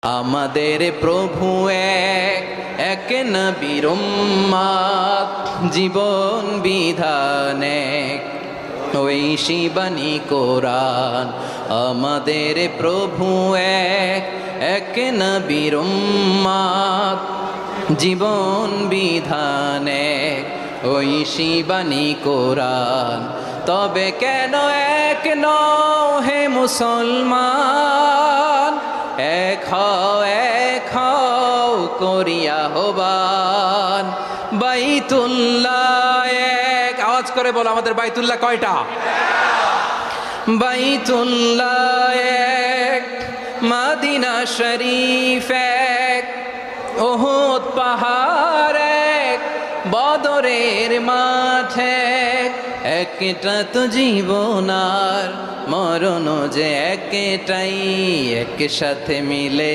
আমাদের প্রভু এক, এক নবীর উম্মত, জীবন বিধান এক, ওই শিবানী কোরআন। আমাদের প্রভু এক, এক নবীর উম্মত, জীবন বিধান এক, ওই শিবানী কোরআন। তবে কেন এক নও হে মুসলমান, এক হও করিয়া হবান। বাইতুল্লাহ এক, আওয়াজ করে বলো আমাদের বাইতুল্লাহ কয়টা? বাইতুল্লাহ এক, মদিনা শরীফ এক, উহুদ পাহাড় এক, বদরের মাঠ এক। একটা তো জীবন আর মরণ যে একটাই, এক সাথে মিলে